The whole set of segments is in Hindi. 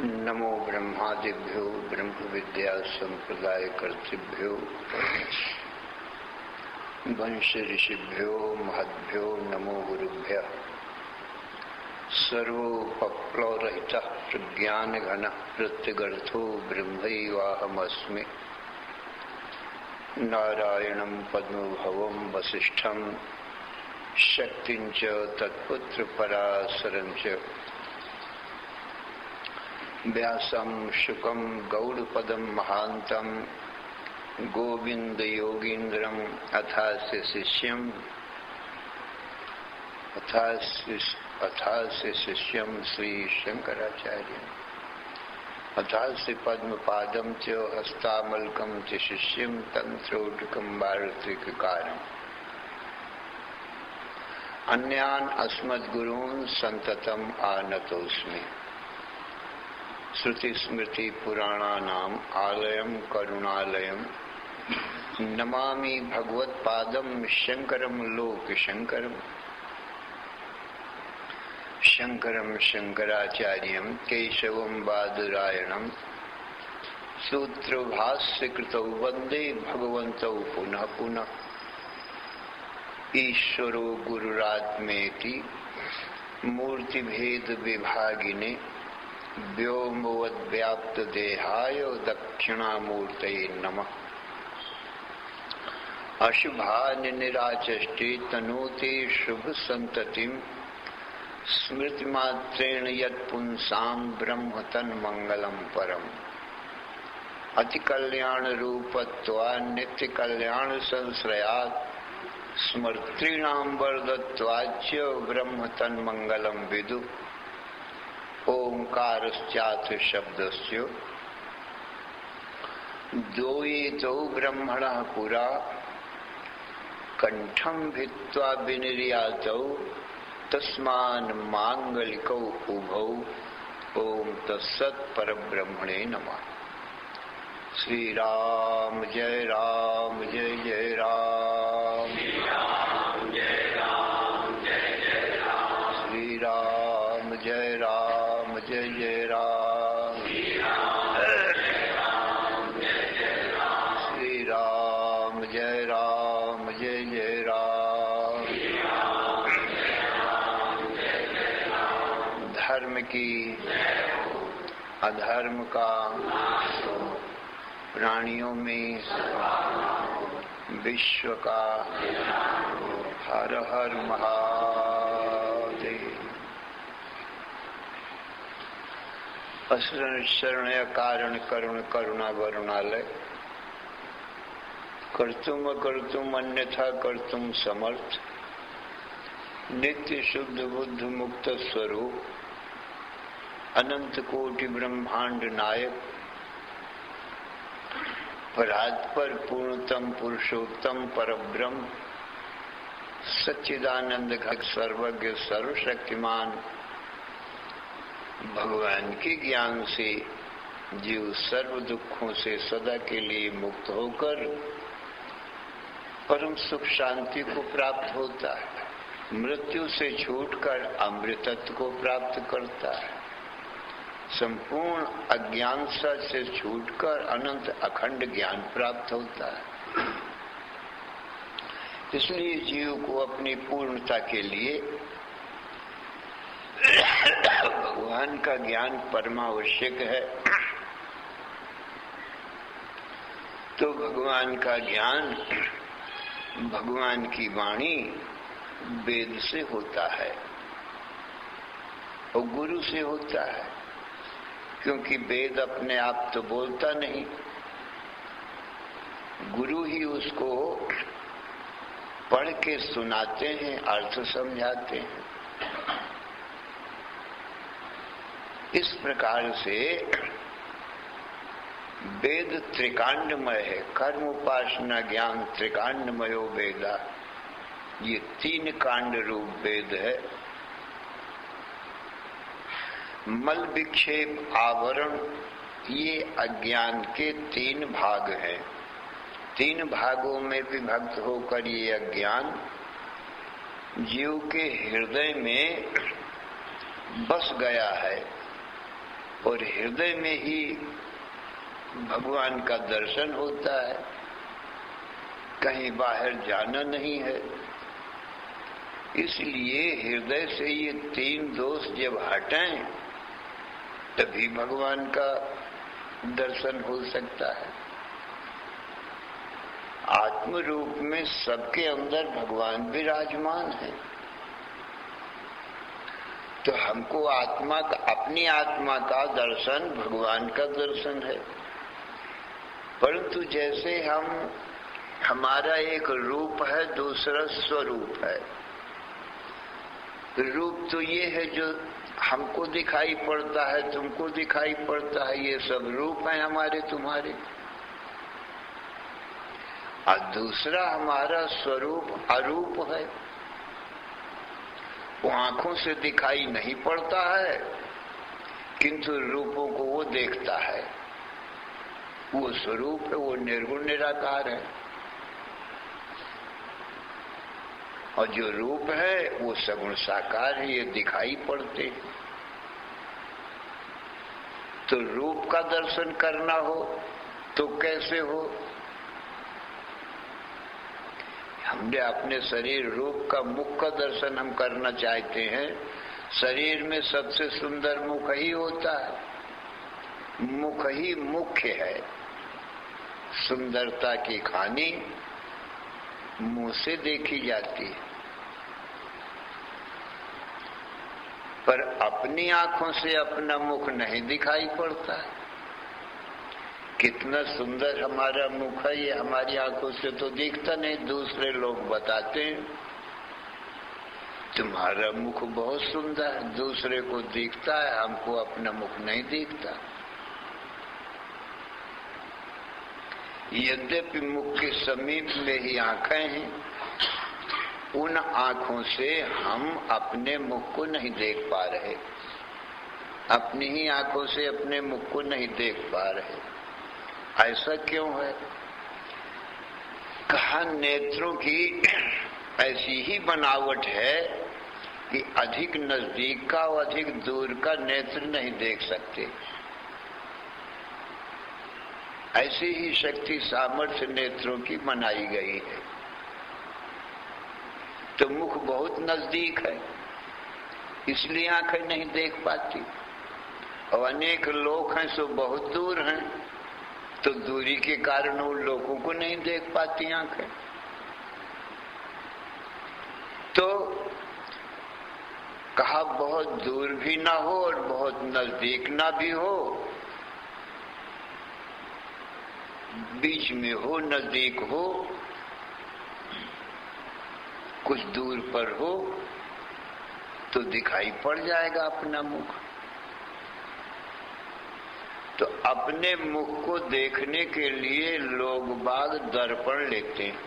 नमो ब्रह्मादिभ्यो ब्रह्म विद्या संप्रदाय कर्तृभ्यो वंश ऋषिभ्यो महद्भ्यो नमो गुरुभ्यः। सर्वोपप्लवरहितः प्रज्ञानघनः प्रत्यगर्थो ब्रह्मैवाहमस्मि। नारायणं पद्मभवं वसिष्ठं शक्तिं च तत्पुत्र पराशरं च व्यासं शुकं गौडपदं महान्तं गोविंद योगीन्द्रम् अथास्य शिष्यं श्री शंकराचार्यम् अथास्य पद्मपादं च हस्तामलकं च शिष्यं तंत्रोटकं वार्तिककारम् अन्यान् अस्मद्गुरून् सन्ततम् आनतोऽस्मि। श्रुति स्मृति पुराणानाम् आलयं करुणालयं नमामि भगवत्पादं शंकरं लोकशंकरम्। शंकरं शंकराचार्यं केशवं बादरायणं सूत्रभाष्यकृतौ वन्दे भगवन्तौ पुनः पुनः। ईश्वरो गुरुरात्मेति मूर्तिभेद विभागिने व्योमवद्व्याप्त देहाय दक्षिणामूर्तये नमः। अशुभानि निराचष्टे तनोते शुभ संततिं स्मृतिमात्रेण यत्पुंसां ब्रह्म तन्मंगलं परम्। अति कल्याण रूपत्वात् नित्य कल्याण संश्रयात् स्मर्तॄणां वरदत्वाच्च ब्रह्म तन्मंगलं विदु। ओंकारश्चाथ शब्दस्य द्वैतो ब्रह्मणः पुरा कंठं भित्त्वा विनिर्यातौ तस्मान् मांगलिकौ उभौ। ओम तत्सत् परब्रह्मणे नमः। श्री राम जय राम जय जय राम। श्री राम जय राम जय जय राम। श्री राम जय राम जय जय राम। श्री राम जय राम जय जय राम। धर्म की अधर्म का प्राणियों में विश्व का हर हर महादेव। असरण शरणय कारण करुण करुणा वरुणालय कर्तुम अकर्तुम अन्यथा कर्तुम समर्थ नित्य शुद्ध बुद्ध मुक्त स्वरूप अनंत कोटि ब्रह्मांड नायक परात्पर पूर्णतम पुरुषोत्तम परब्रह्म सच्चिदानंद घट सर्वज्ञ सर्वशक्तिमान भगवान के ज्ञान से जीव सर्व दुखों से सदा के लिए मुक्त होकर परम सुख शांति को प्राप्त होता है। मृत्यु से छूटकर अमृतत्व को प्राप्त करता है। संपूर्ण अज्ञानता से छूटकर अनंत अखंड ज्ञान प्राप्त होता है। इसलिए जीव को अपनी पूर्णता के लिए भगवान का ज्ञान परमावश्यक है। तो भगवान का ज्ञान भगवान की वाणी वेद से होता है और गुरु से होता है, क्योंकि वेद अपने आप तो बोलता नहीं, गुरु ही उसको पढ़ के सुनाते हैं, अर्थ समझाते हैं। इस प्रकार से वेद त्रिकांडमय है। कर्म उपासना ज्ञान त्रिकांडमयो वेदा, ये 3 कांड रूप वेद है। मल विक्षेप आवरण ये अज्ञान के 3 भाग हैं। 3 भागों में विभक्त होकर ये अज्ञान जीव के हृदय में बस गया है। और हृदय में ही भगवान का दर्शन होता है, कहीं बाहर जाना नहीं है। इसलिए हृदय से ये 3 दोष जब हटें तभी भगवान का दर्शन हो सकता है। आत्म रूप में सबके अंदर भगवान विराजमान है, तो हमको आत्मा का, अपनी आत्मा का दर्शन भगवान का दर्शन है। परंतु जैसे हमारा एक रूप है, दूसरा स्वरूप है। रूप तो ये है जो हमको दिखाई पड़ता है, तुमको दिखाई पड़ता है, ये सब रूप है हमारे तुम्हारे। और दूसरा हमारा स्वरूप अरूप है, वो आंखों से दिखाई नहीं पड़ता है, किंतु रूपों को वो देखता है। वो स्वरूप है, वो निर्गुण निराकार है। और जो रूप है वो सगुण साकार है, ये दिखाई पड़ते। तो रूप का दर्शन करना हो तो कैसे हो? हमने अपने शरीर रूप का, मुख का दर्शन हम करना चाहते हैं। शरीर में सबसे सुंदर मुख ही होता है, मुख ही मुख्य है। सुंदरता की खानी मुंह से देखी जाती है, पर अपनी आंखों से अपना मुख नहीं दिखाई पड़ता। कितना सुंदर हमारा मुख है, ये हमारी आंखों से तो दिखता नहीं। दूसरे लोग बताते हैं तुम्हारा मुख बहुत सुंदर है, दूसरे को दिखता है, हमको अपना मुख नहीं दिखता। यद्यपि मुख के समीप में ही आंखें हैं, उन आंखों से हम अपने मुख को नहीं देख पा रहे, अपनी ही आंखों से अपने मुख को नहीं देख पा रहे। ऐसा क्यों है? कहा नेत्रों की ऐसी ही बनावट है कि अधिक नजदीक का और अधिक दूर का नेत्र नहीं देख सकते। ऐसी ही शक्ति सामर्थ्य नेत्रों की बनाई गई है। तो मुख बहुत नजदीक है, इसलिए आंखें नहीं देख पाती। और अनेक लोग हैं सो बहुत दूर हैं, तो दूरी के कारण उन लोगों को नहीं देख पाती आंखें। तो कहा बहुत दूर भी ना हो और बहुत नजदीक ना भी हो, बीच में हो, नजदीक हो, कुछ दूर पर हो, तो दिखाई पड़ जाएगा अपना मुख। तो अपने मुख को देखने के लिए लोग बाग दर्पण लेते हैं।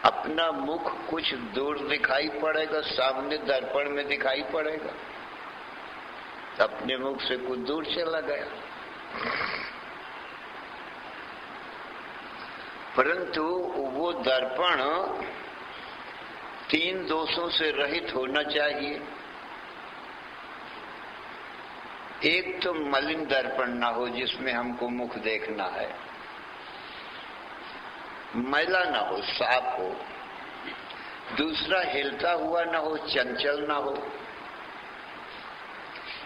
अपना मुख कुछ दूर दिखाई पड़ेगा, सामने दर्पण में दिखाई पड़ेगा, अपने मुख से कुछ दूर चला गया। परंतु वो दर्पण 3 दोषों से रहित होना चाहिए। एक तो मलिन दर्पण ना हो जिसमें हमको मुख देखना है, मैला ना हो, साफ हो। दूसरा हिलता हुआ ना हो, चंचल ना हो।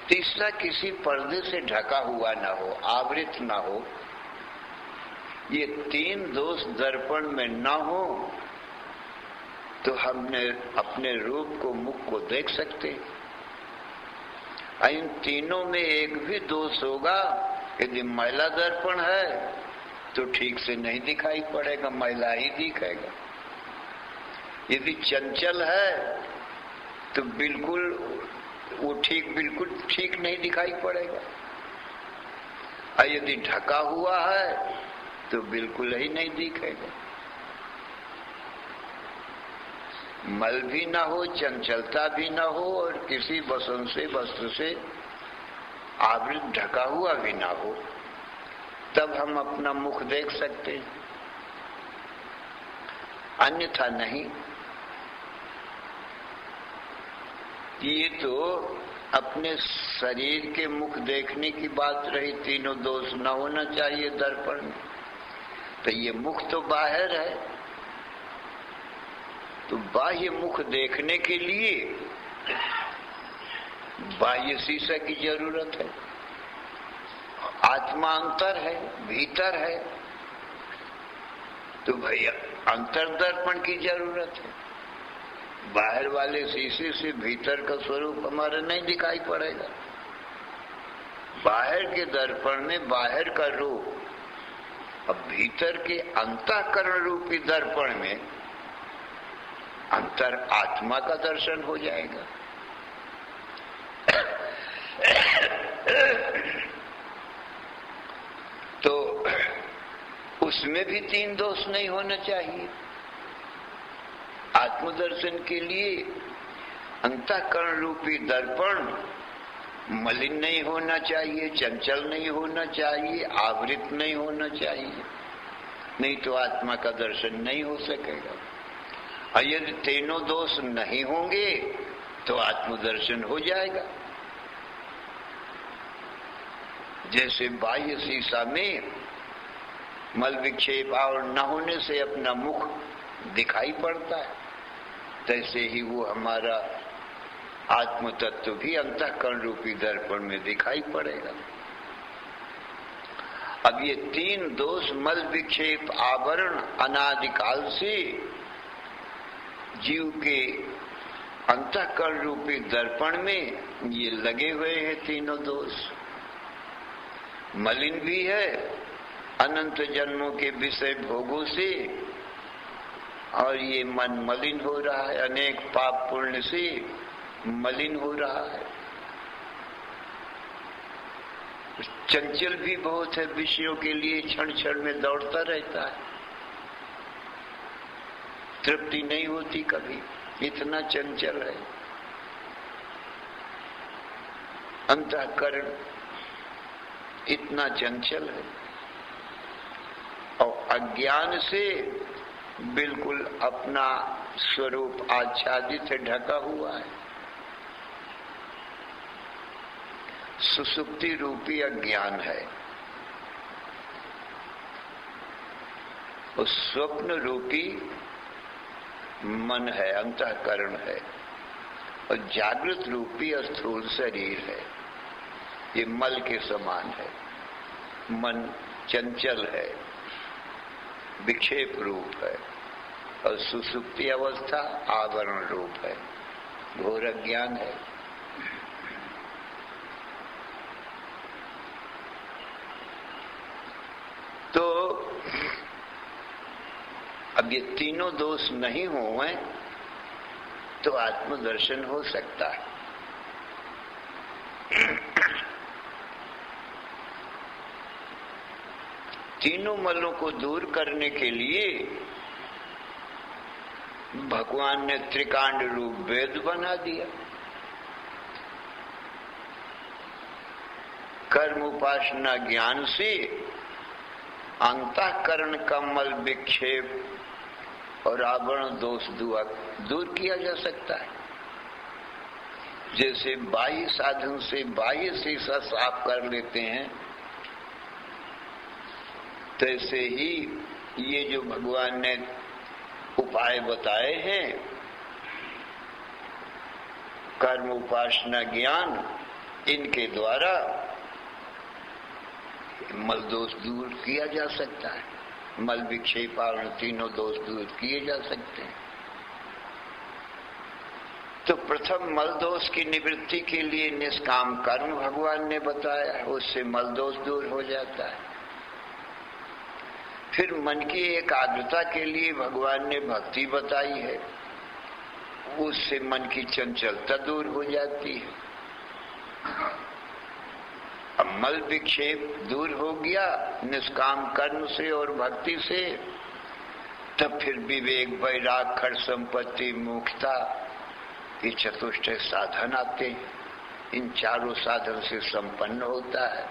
तीसरा किसी पर्दे से ढका हुआ ना हो, आवृत ना हो। ये 3 दोष दर्पण में ना हो तो हमने अपने रूप को, मुख को देख सकते। इन तीनों में एक भी दोष होगा, यदि मैला दर्पण है तो ठीक से नहीं दिखाई पड़ेगा, मैला ही दिखेगा। यदि चंचल है तो बिल्कुल ठीक नहीं दिखाई पड़ेगा। और यदि ढका हुआ है तो बिल्कुल ही नहीं दिखेगा। मल भी ना हो, चंचलता भी ना हो, और किसी वसन से, वस्त्र से आवृत ढका हुआ भी ना हो, तब हम अपना मुख देख सकते हैं, अन्यथा नहीं। ये तो अपने शरीर के मुख देखने की बात रही, तीनों दोष न होना चाहिए दर्पण में। तो ये मुख तो बाहर है, तो बाह्य मुख देखने के लिए बाह्य शीशा की जरूरत है। आत्मा अंतर है, भीतर है, तो भैया अंतर दर्पण की जरूरत है। बाहर वाले शीशे से भीतर का स्वरूप हमारा नहीं दिखाई पड़ेगा। बाहर के दर्पण में बाहर का रूप, अब भीतर के अंतःकरण रूपी दर्पण में अंतर आत्मा का दर्शन हो जाएगा। तो उसमें भी तीन दोष नहीं होना चाहिए। आत्मदर्शन के लिए अंतःकरण रूपी दर्पण मलिन नहीं होना चाहिए, चंचल नहीं होना चाहिए, आवृत नहीं होना चाहिए, नहीं तो आत्मा का दर्शन नहीं हो सकेगा। और यदि तीनों दोष नहीं होंगे तो आत्मदर्शन हो जाएगा। जैसे बाह्य शीशा में मल विक्षेप और न होने से अपना मुख दिखाई पड़ता है, तैसे ही वो हमारा आत्म तत्व भी अंतःकरण रूपी दर्पण में दिखाई पड़ेगा। अब ये तीन दोष मल विक्षेप आवरण अनादिकाल से जीव के अंतःकरण रूपी दर्पण में ये लगे हुए हैं। तीनों दोष मलिन भी है अनंत जन्मों के विषय भोगों से, और ये मन मलिन हो रहा है, अनेक पाप पुण्य से मलिन हो रहा है। चंचल भी बहुत है, विषयों के लिए क्षण क्षण में दौड़ता रहता है, तृप्ति नहीं होती कभी, इतना चंचल है। अंतःकरण इतना चंचल है और अज्ञान से बिल्कुल अपना स्वरूप आच्छादित है, ढका हुआ है। सुसुप्ति रूपी अज्ञान है और स्वप्न रूपी मन है, अंतःकरण है, और जागृत रूपी स्थूल शरीर है। ये मल के समान है। मन चंचल है, विक्षेप रूप है, और सुसुप्ति अवस्था आवरण रूप है, घोर अज्ञान है। तो अब ये तीनों दोष नहीं हुए तो आत्मदर्शन हो सकता है। तीनों मलों को दूर करने के लिए भगवान ने त्रिकांड रूप वेद बना दिया। कर्म उपासना ज्ञान से अंतःकरण का मल विक्षेप और आवरण दोष दूर किया जा सकता है। जैसे बाह्य साधन से बाह्य शीशा साफ कर लेते हैं, तैसे ही ये जो भगवान ने उपाय बताए हैं, कर्म उपासना ज्ञान, इनके द्वारा मल दोष दूर किया जा सकता है। मल विक्षेप आवरण तीनों दोष दूर किए जा सकते हैं। तो प्रथम मल दोष की निवृत्ति के लिए निष्काम कर्म भगवान ने बताया, उससे मल दोष दूर हो जाता है। फिर मन की एकाग्रता के लिए भगवान ने भक्ति बताई है, उससे मन की चंचलता दूर हो जाती है। अब मल विक्षेप दूर हो गया निष्काम कर्म से और भक्ति से, तब फिर विवेक, वैराग, खड़ संपत्ति, मोक्षता, ये चतुष्ट साधन आते हैं। इन चारों साधन से संपन्न होता है,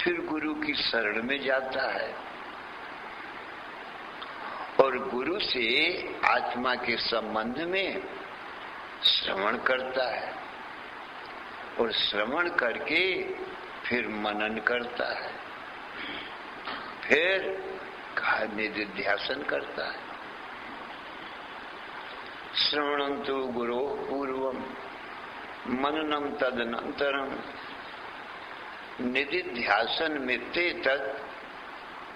फिर गुरु की शरण में जाता है और गुरु से आत्मा के संबंध में श्रवण करता है और श्रवण करके फिर मनन करता है, फिर निधिध्यासन करता है। श्रवणं तु गुरोः पूर्वं मननम तदनंतरम निधिध्यासन मित्ते तत्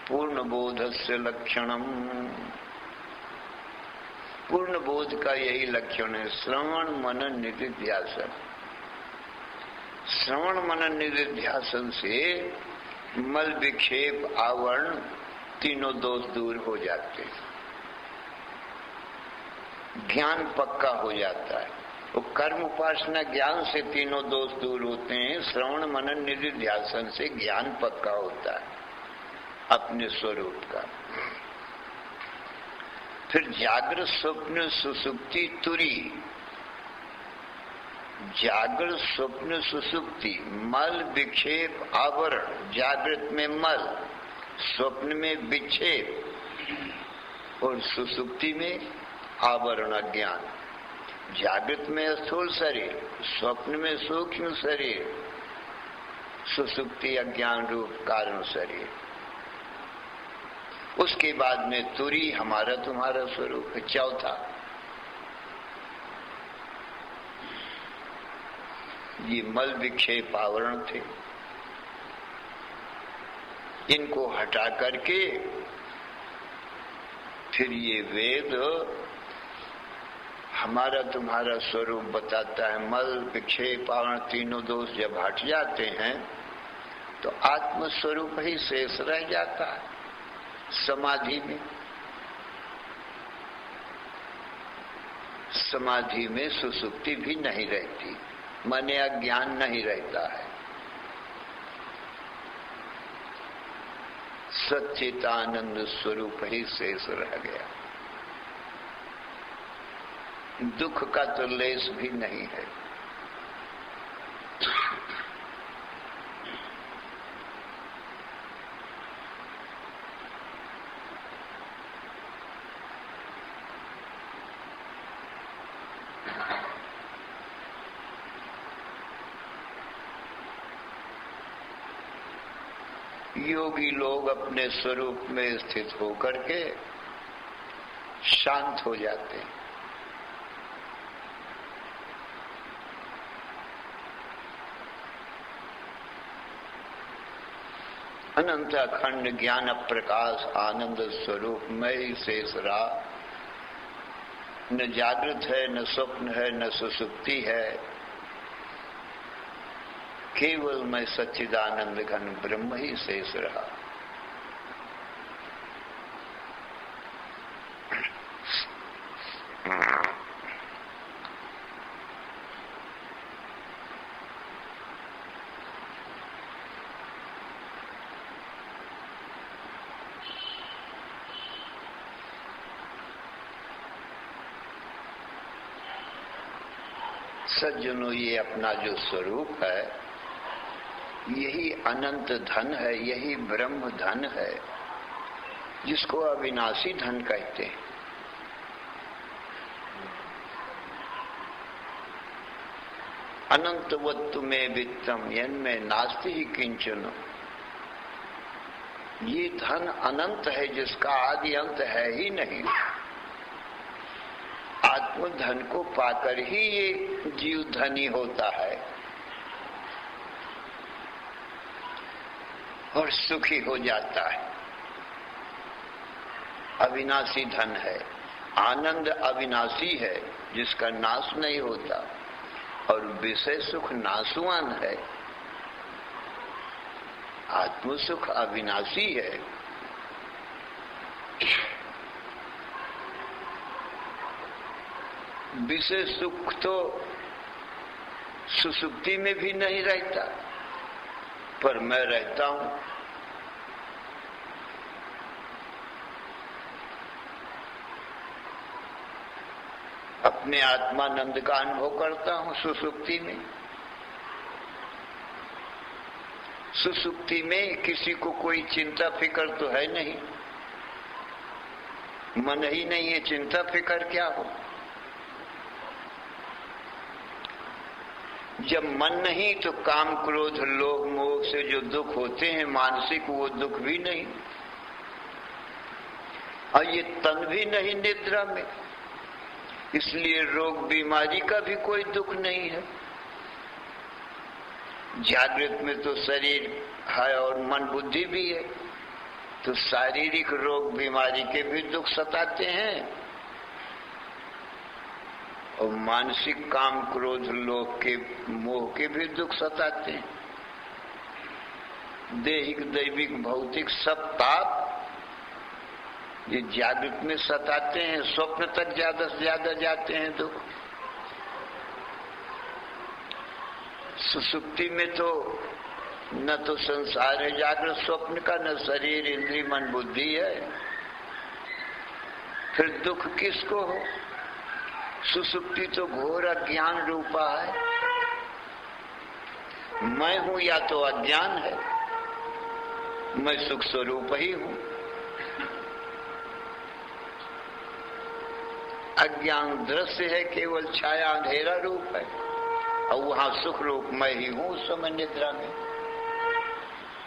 पूर्ण बोधस्य लक्षणम। पूर्ण बोध का यही लक्षण है, श्रवण मनन निधिध्यासन। श्रवण मनन निधिध्यासन से मल विक्षेप आवरण तीनों दोष दूर हो जाते हैं, ज्ञान पक्का हो जाता है। वो कर्म उपासना ज्ञान से तीनों दोष दूर होते हैं, श्रवण मनन निधिध्यासन से ज्ञान पक्का होता है अपने स्वरूप का। फिर जागृत स्वप्न सुसुप्ति तुरी। जागृत स्वप्न सुसुप्ति, मल विक्षेप आवरण। जागृत में मल, स्वप्न में विक्षेप और सुसुप्ति में आवरण अज्ञान। जागृत में स्थूल शरीर, स्वप्न में सूक्ष्म शरीर, सुसुप्ति अज्ञान रूप कारण शरीर। उसके बाद में तुरी हमारा तुम्हारा स्वरूप है, चौथा। ये मल विक्षेप आवरण थे, इनको हटा करके फिर ये वेद हमारा तुम्हारा स्वरूप बताता है। मल विक्षेप आवरण तीनों दोष जब हट जाते हैं तो आत्म स्वरूप ही शेष रह जाता है समाधि में। समाधि में सुसुप्ति भी नहीं रहती, माने अज्ञान नहीं रहता है। सच्चिदानंद स्वरूप ही शेष रह गया। दुख का तो लेस भी नहीं है। योगी लोग अपने स्वरूप में स्थित होकर के शांत हो जाते हैं। अनंत अखंड ज्ञान प्रकाश आनंद स्वरूप में ही शेष रहा। न जागृत है, न स्वप्न है, न सुसुप्ति है, केवल मैं सच्चिदानंद घन ब्रह्म ही शेष रहा। सज्जनों, ये अपना जो स्वरूप है यही अनंत धन है, यही ब्रह्म धन है, जिसको अविनाशी धन कहते हैं। अनंतवत्तु में वित्तम यन्मे नास्ति ही किंचन। ये धन अनंत है जिसका आदि अंत है ही नहीं। आत्मधन को पाकर ही ये जीव धनी होता है और सुखी हो जाता है। अविनाशी धन है, आनंद अविनाशी है जिसका नाश नहीं होता, और विषय सुख नाशवान है। आत्म सुख अविनाशी है। विषय सुख तो सुसुप्ति में भी नहीं रहता, पर मैं रहता हूं। अपने आत्मानंद का अनुभव करता हूं सुसुप्ति में। सुसुप्ति में किसी को कोई चिंता फिकर तो है नहीं, मन ही नहीं है, चिंता फिकर क्या हो। जब मन नहीं तो काम क्रोध लोभ मोह से जो दुख होते हैं मानसिक, वो दुख भी नहीं, और ये तन भी नहीं निद्रा में, इसलिए रोग बीमारी का भी कोई दुख नहीं है। जागृत में तो शरीर है और मन बुद्धि भी है, तो शारीरिक रोग बीमारी के भी दुख सताते हैं और मानसिक काम क्रोध लोभ के मोह के भी दुख सताते हैं। दैहिक दैविक भौतिक सब ताप ये जागृत में सताते हैं, स्वप्न तक ज्यादा से ज्यादा जाते हैं दुख। सुसुप्ति में तो न तो संसार है जागृत स्वप्न का, न शरीर इंद्रिय मन बुद्धि है, फिर दुख किसको हो? सुसुप्ति तो घोर अज्ञान रूपा है। मैं हूं या तो अज्ञान है, मैं सुख स्वरूप ही हूं। अज्ञान दृश्य है, केवल छाया अंधेरा रूप है, और वहां सुख रूप मैं ही हूं उस समय निद्रा में।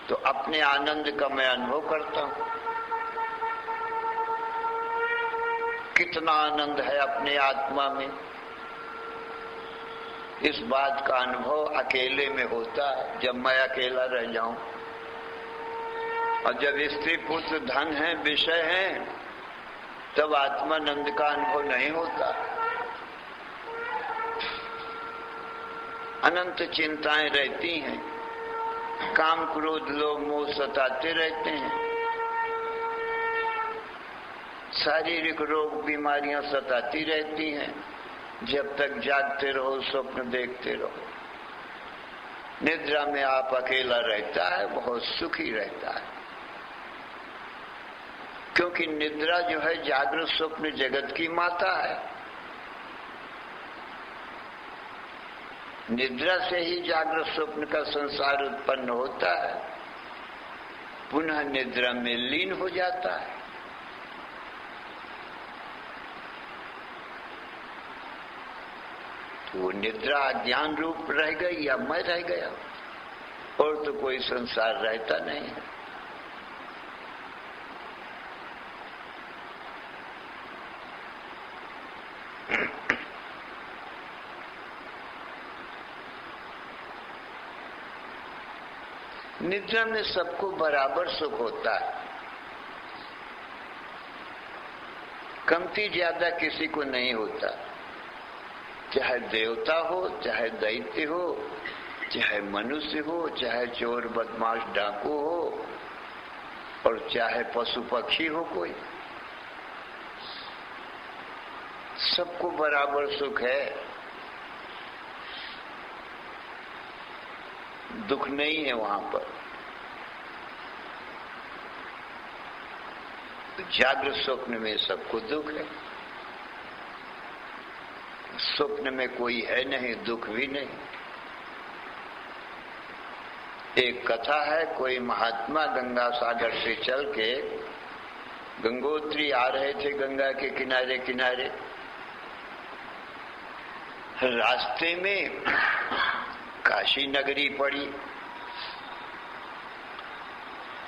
तो अपने आनंद का मैं अनुभव करता हूं। कितना आनंद है अपने आत्मा में, इस बात का अनुभव अकेले में होता है, जब मैं अकेला रह जाऊं। और जब स्त्री पुत्र धन है विषय है, तब आत्मानंद का अनुभव नहीं होता। अनंत चिंताएं रहती हैं, काम क्रोध लोभ मोह सताते रहते हैं, शारीरिक रोग बीमारियां सताती रहती हैं। जब तक जागते रहो स्वप्न देखते रहो, निद्रा में आप अकेला रहता है, बहुत सुखी रहता है, क्योंकि निद्रा जो है जागृत स्वप्न जगत की माता है। निद्रा से ही जागृत स्वप्न का संसार उत्पन्न होता है, पुनः निद्रा में लीन हो जाता है। तो वो निद्रा अज्ञान रूप रह गई या मैं रह गया, और तो कोई संसार रहता नहीं है। निद्रा में सबको बराबर सुख होता है, कमती ज्यादा किसी को नहीं होता। चाहे देवता हो, चाहे दैत्य हो, चाहे मनुष्य हो, चाहे चोर बदमाश डाकू हो, और चाहे पशु पक्षी हो, कोई सबको बराबर सुख है। दुख नहीं है वहां पर। जागृत स्वप्न में सबको दुख है, स्वप्न में कोई है नहीं, दुख भी नहीं। एक कथा है, कोई महात्मा गंगा सागर से चल के गंगोत्री आ रहे थे, गंगा के किनारे किनारे। रास्ते में काशी नगरी पड़ी।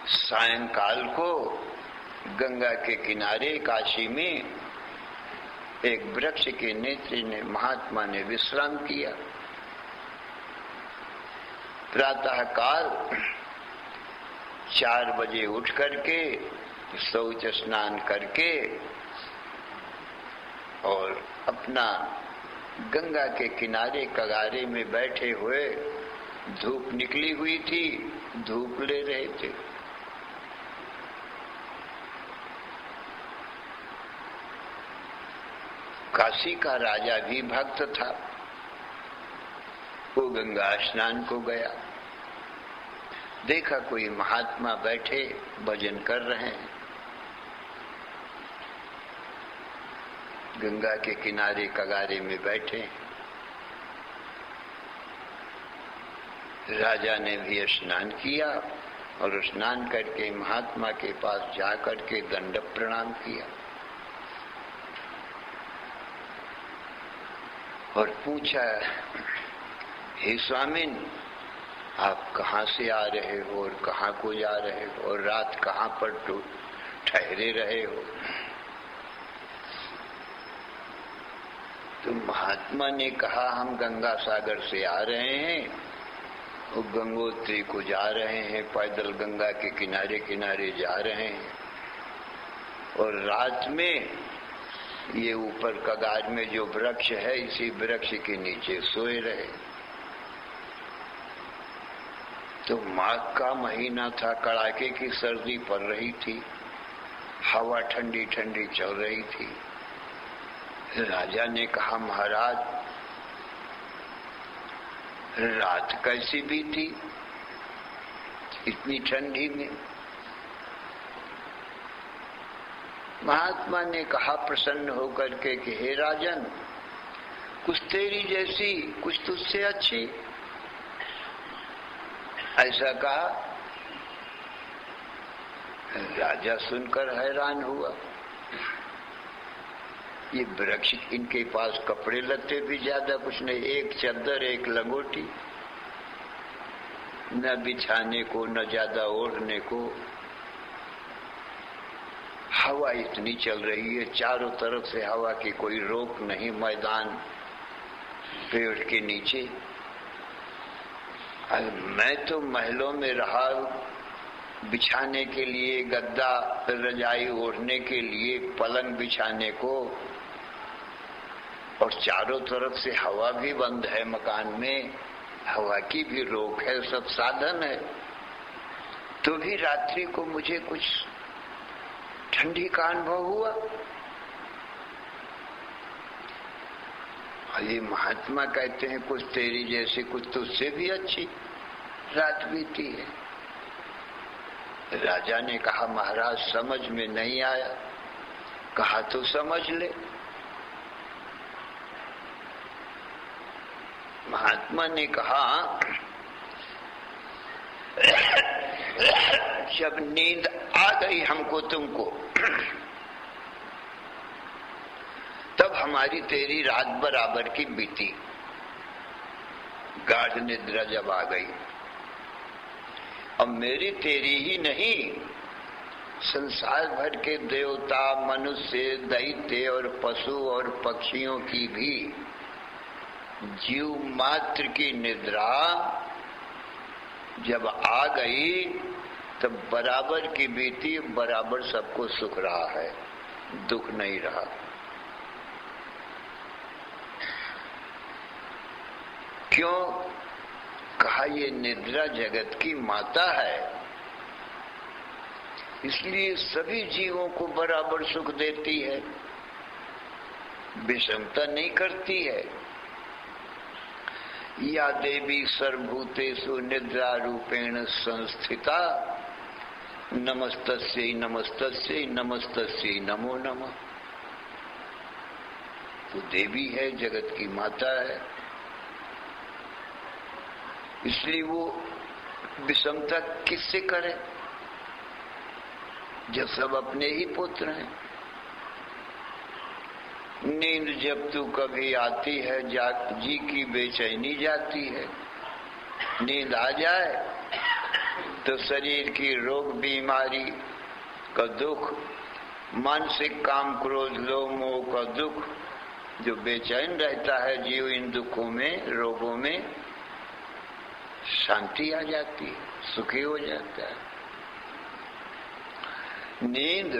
सायंकाल को गंगा के किनारे काशी में एक वृक्ष के नीचे ने महात्मा ने विश्राम किया। प्रातः काल 4 बजे उठ करके शौच स्नान करके और अपना गंगा के किनारे कगारे में बैठे हुए, धूप निकली हुई थी, धूप ले रहे थे। काशी का राजा भी भक्त था, वो गंगा स्नान को गया, देखा कोई महात्मा बैठे भजन कर रहे हैं। गंगा के किनारे कगारे में बैठे। राजा ने भी स्नान किया और स्नान करके महात्मा के पास जाकर के दंडवत प्रणाम किया और पूछा, हे स्वामिन, आप कहाँ से आ रहे हो और कहाँ को जा रहे हो और रात कहाँ पर ठहरे रहे हो? तो महात्मा ने कहा, हम गंगा सागर से आ रहे हैं और गंगोत्री को जा रहे हैं, पैदल गंगा के किनारे किनारे जा रहे हैं और रात में ये ऊपर कगार में जो वृक्ष है, इसी वृक्ष के नीचे सोए रहे। तो माघ का महीना था, कड़ाके की सर्दी पड़ रही थी, हवा ठंडी ठंडी चल रही थी। राजा ने कहा, महाराज रात कैसी बीती इतनी ठंडी में? महात्मा ने कहा प्रसन्न होकर के कि हे राजन, कुछ तेरी जैसी कुछ तुझसे अच्छी। ऐसा कहा। राजा सुनकर हैरान हुआ। ये वृक्ष, इनके पास कपड़े लत्ते भी ज्यादा कुछ नहीं, एक चद्दर एक लंगोटी, न बिछाने को न ज्यादा ओढ़ने को। हवा इतनी चल रही है, चारों तरफ से हवा की कोई रोक नहीं, मैदान पेड़ के नीचे। मैं तो महलों में रहा, बिछाने के लिए गद्दा, रजाई ओढ़ने के लिए पलंग बिछाने को, और चारों तरफ से हवा भी बंद है, मकान में हवा की भी रोक है, सब साधन है, तो भी रात्रि को मुझे कुछ ठंडी का अनुभव हुआ। और ये महात्मा कहते हैं, कुछ तेरी जैसी कुछ तुझसे भी अच्छी रात बीती है। राजा ने कहा, महाराज समझ में नहीं आया। कहा तो समझ ले। महात्मा ने कहा, जब नींद आ गई हमको तुमको, तब हमारी तेरी रात बराबर की बीती। गाढ़ निद्रा जब आ गई, अब मेरी तेरी ही नहीं, संसार भर के देवता, मनुष्य, दैत्य और पशु और पक्षियों की भी जीव मात्र की निद्रा जब आ गई, तब बराबर की बीती, बराबर सबको सुख रहा है, दुख नहीं रहा। क्यों? कहा, ये निद्रा जगत की माता है, इसलिए सभी जीवों को बराबर सुख देती है, विषमता नहीं करती है। या देवी सर्वभूतेषु निद्रा रूपेण संस्थिता, नमस्तस्यै नमस्तस्यै नमस्तस्यै नमो नमः। वो देवी है, जगत की माता है, इसलिए वो विषमता किससे करे जब सब अपने ही पुत्र हैं। नींद जब तू कभी आती है, जी की बेचैनी जाती है। नींद आ जाए तो शरीर की रोग बीमारी का दुख, मानसिक काम क्रोध लोभ मोह का दुख, जो बेचैन रहता है जीव, इन दुखों में, रोगों में शांति आ जाती है, सुखी हो जाता है। नींद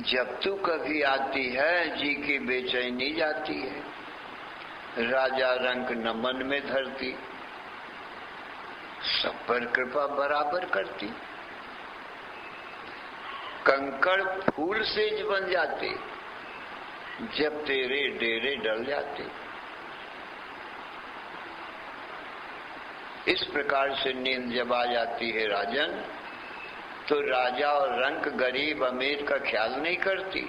जब तू कभी आती है, जी की बेचैनी जाती है। राजा रंक न मन में धरती, सब पर कृपा बराबर करती। कंकड़ फूल सेज बन जाते, जब तेरे डेरे डल जाते। इस प्रकार से नींद जब आ जाती है राजन, तो राजा और रंक गरीब अमीर का ख्याल नहीं करती,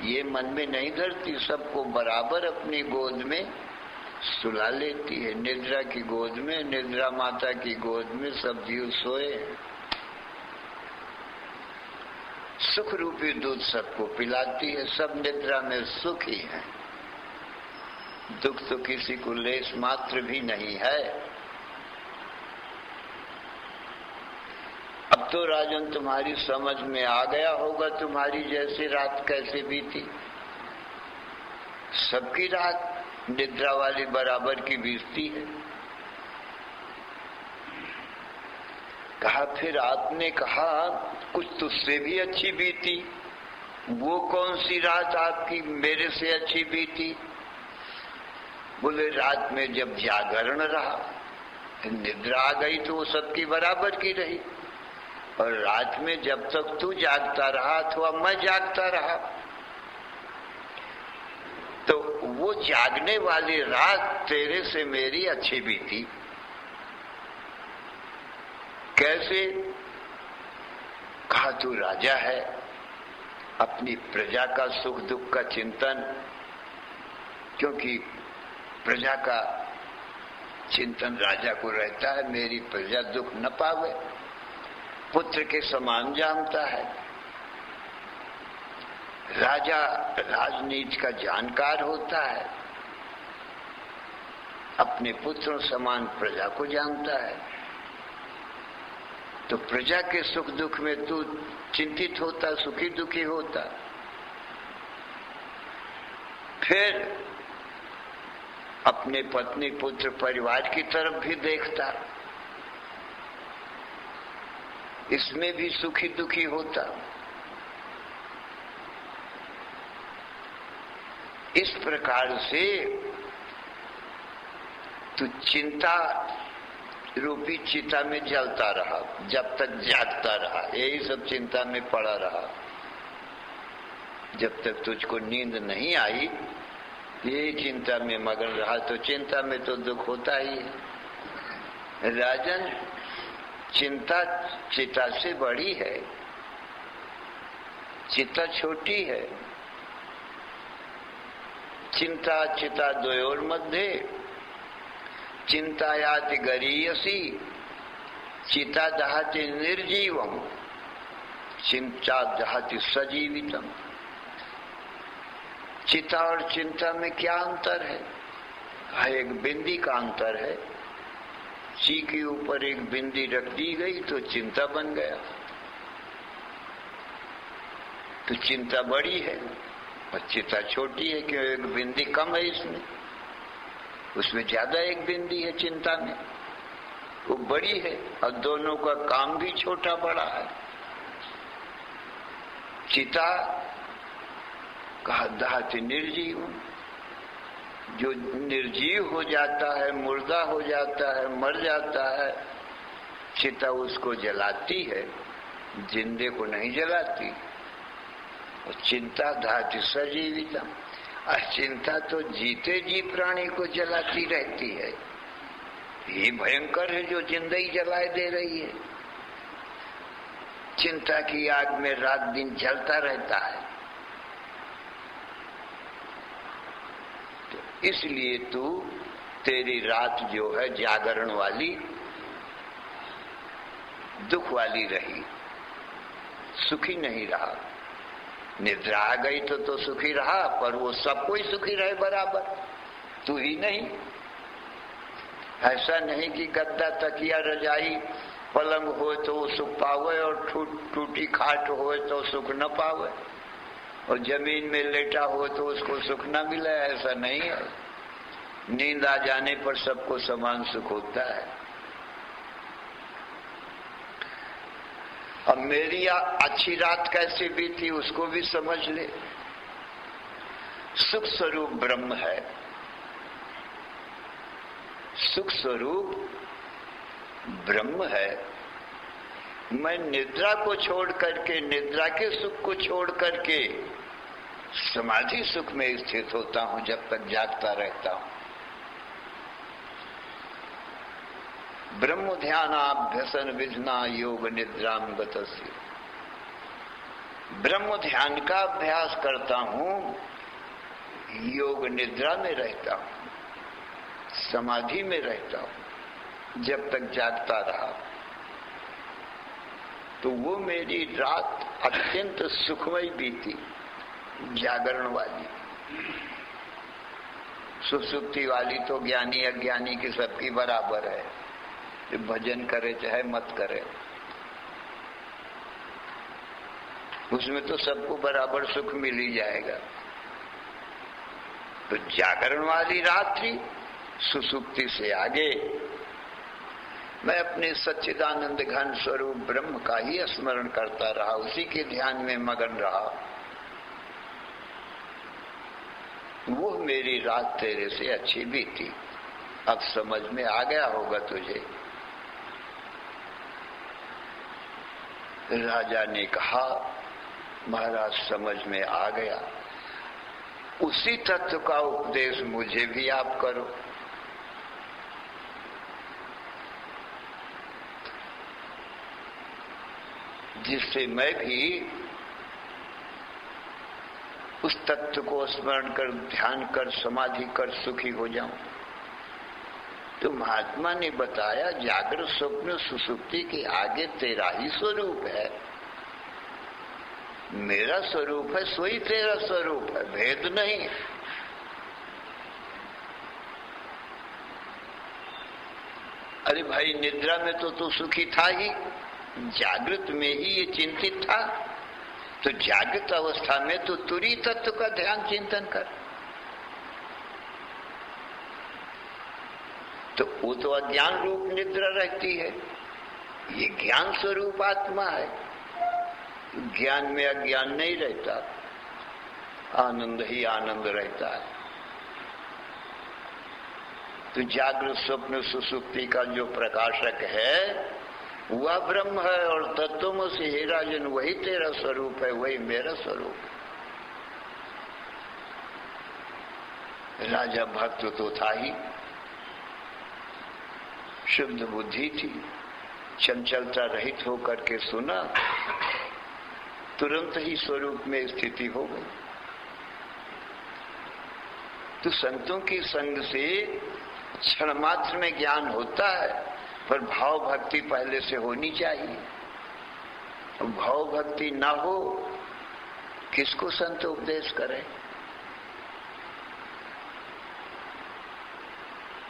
ये मन में नहीं धरती, सबको बराबर अपनी गोद में सुला लेती है। निद्रा की गोद में, निद्रा माता की गोद में सब जीव सोए, सुख रूपी दूध सबको पिलाती है, सब निद्रा में सुखी है। दुख तो किसी को लेस मात्र भी नहीं है। अब तो राजन तुम्हारी समझ में आ गया होगा तुम्हारी जैसी रात कैसे बीती। सबकी रात निद्रा वाली बराबर की बीतती है। कहा फिर आपने कहा कुछ तुझसे भी अच्छी बीती, वो कौन सी रात आपकी मेरे से अच्छी बीती? बोले रात में जब जागरण रहा, निद्रा आ गई तो वो सबकी बराबर की रही, और रात में जब तक तू जागता रहा अथवा मैं जागता रहा तो वो जागने वाली रात तेरे से मेरी अच्छी बीती। कैसे? कहा तू राजा है, अपनी प्रजा का सुख दुख का चिंतन, क्योंकि प्रजा का चिंतन राजा को रहता है, मेरी प्रजा दुख न पावे, पुत्र के समान जानता है। राजा राजनीति का जानकार होता है, अपने पुत्रों समान प्रजा को जानता है, तो प्रजा के सुख दुख में तू चिंतित होता, सुखी दुखी होता। फिर अपने पत्नी पुत्र परिवार की तरफ भी देखता, इसमें भी सुखी दुखी होता। इस प्रकार से तू चिंता रूपी चिता में जलता रहा, जब तक जागता रहा, यही सब चिंता में पड़ा रहा। जब तक तुझको नींद नहीं आई यही चिंता में मगन रहा, तो चिंता में तो दुख होता ही है। राजन, चिंता चिता से बड़ी है, चिता छोटी है। चिंता चिता द्वयोर मध्ये चिंतायाति गरीयसी, चिता दहति निर्जीवम, चिंता दहति सजीवितम। चिता और चिंता में क्या अंतर है? एक बिंदी का अंतर है। ची के ऊपर एक बिंदी रख दी गई तो चिंता बन गया, तो चिंता बड़ी है और चिता छोटी है, क्यों? एक बिंदी कम है इसमें, उसमें ज्यादा एक बिंदी है चिंता में, वो बड़ी है और दोनों का काम भी छोटा बड़ा है। चिता कहा दहति निर्जीव, जो निर्जीव हो जाता है, मुर्दा हो जाता है, मर जाता है, चिता उसको जलाती है, जिंदे को नहीं जलाती। और चिंता दहति सजीवितम, और चिंता तो जीते जी प्राणी को जलाती रहती है। ये भयंकर है जो जिंदा ही जलाए दे रही है। चिंता की आग में रात दिन जलता रहता है। तो इसलिए तेरी रात जो है जागरण वाली, दुख वाली रही, सुखी नहीं रहा। निद्रा आ गई तो सुखी रहा, पर वो सब कोई सुखी रहे बराबर, तू ही नहीं। ऐसा नहीं कि गद्दा तकिया रजाई पलंग हो तो वो सुख पावे और टूटी खाट हो तो सुख न पावे, और जमीन में लेटा हो तो उसको सुख न मिले, ऐसा नहीं है। नींद आ जाने पर सबको समान सुख होता है। अब मेरी अच्छी रात कैसे बीती उसको भी समझ ले। सुख स्वरूप ब्रह्म है, सुख स्वरूप ब्रह्म है। मैं निद्रा को छोड़ करके, निद्रा के सुख को छोड़ करके समाधि सुख में स्थित होता हूं जब तक जागता रहता हूं। ब्रह्म ध्यानाभ्यसन विधना योग निद्राम गतस्य। ब्रह्म ध्यान का अभ्यास करता हूं, योग निद्रा में रहता हूं, समाधि में रहता हूं, जब तक जागता रहा। तो वो मेरी रात अत्यंत सुखमय बीती, जागरण वाली। सुसुप्ति वाली तो ज्ञानी अज्ञानी की सबकी बराबर है, जो भजन करे चाहे मत करे, उसमें तो सबको बराबर सुख मिल ही जाएगा। तो जागरण वाली रात्रि सुसुप्ति से आगे मैं अपने सच्चिदानंद घन स्वरूप ब्रह्म का ही स्मरण करता रहा, उसी के ध्यान में मगन रहा। वो मेरी रात तेरे से अच्छी बीती। अब समझ में आ गया होगा तुझे। राजा ने कहा, महाराज समझ में आ गया, उसी तत्व का उपदेश मुझे भी आप करो। जिससे मैं भी उस तत्व को स्मरण कर, ध्यान कर, समाधि कर सुखी हो जाऊं। तो महात्मा ने बताया, जागृत स्वप्न सुसुप्ति के आगे तेरा ही स्वरूप है, मेरा स्वरूप है, सोई तेरा स्वरूप है, भेद नहीं। अरे भाई, निद्रा में तो तू सुखी था ही, जागृत में ही ये चिंतित था। तो जागृत अवस्था में तो तुरी तत्व का ध्यान चिंतन कर। तो वो तो अज्ञान रूप निद्रा रहती है, ये ज्ञान स्वरूप आत्मा है। ज्ञान में अज्ञान नहीं रहता, आनंद ही आनंद रहता है। तो जागृत स्वप्न सुसुप्ति का जो प्रकाशक है वह ब्रह्म है, और तत्वों से हे राजन वही तेरा स्वरूप है, वही मेरा स्वरूप है। राजा भक्त तो था ही, शुद्ध बुद्धि थी, चंचलता रहित होकर के सुना, तुरंत ही स्वरूप में स्थिति हो गई। तो संतों की संग से क्षण मात्र में ज्ञान होता है, पर भाव भक्ति पहले से होनी चाहिए। भाव भक्ति ना हो, किसको संत उपदेश करे?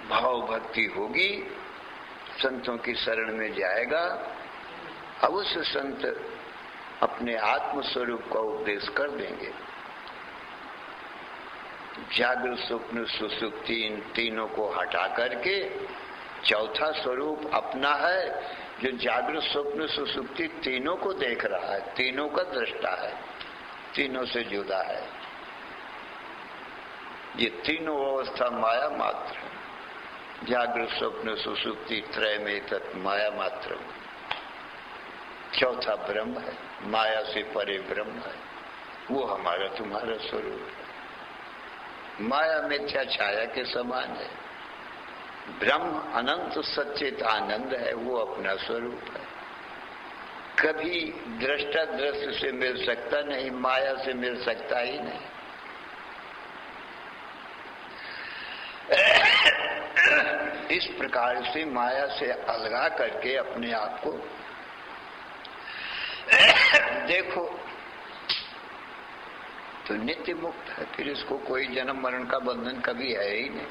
भाव भक्ति होगी, संतों की शरण में जाएगा, अवश्य संत अपने आत्म स्वरूप का उपदेश कर देंगे। जागृत स्वप्न सुसुप्ति इन तीनों को हटा करके चौथा स्वरूप अपना है, जो जागृत स्वप्न सुसुप्ति तीनों को देख रहा है, तीनों का दृष्टा है, तीनों से जुदा है। ये तीनों अवस्था माया मात्र है। जागृत स्वप्न सुसुप्ति त्रय में तत् माया मात्र, चौथा ब्रह्म है, माया से परे ब्रह्म है, वो हमारा तुम्हारा स्वरूप है। माया मिथ्या छाया के समान है, ब्रह्म अनंत सच्चित आनंद है, वो अपना स्वरूप है। कभी दृष्टा दृश्य से मिल सकता नहीं, माया से मिल सकता ही नहीं। इस प्रकार से माया से अलगा करके अपने आप को देखो तो नित्य मुक्त है, फिर इसको कोई जन्म मरण का बंधन कभी है ही नहीं।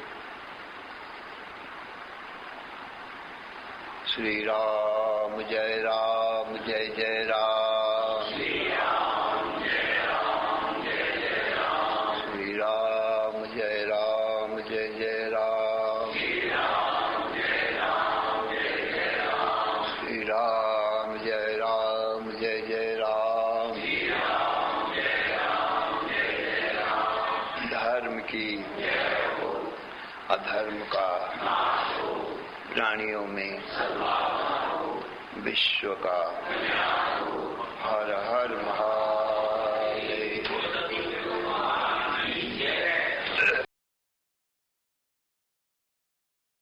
श्री राम जय राम जय जय राम, श्री राम जय राम जय जय राम, श्री राम जय राम जय जय राम, श्री राम जय राम जय जय राम, श्री राम जय राम जय जय राम, श्री राम जय राम जय जय राम। धर्म की जय हो, अधर्म का नाश हो, प्राणियों में विश्व का हर हर महा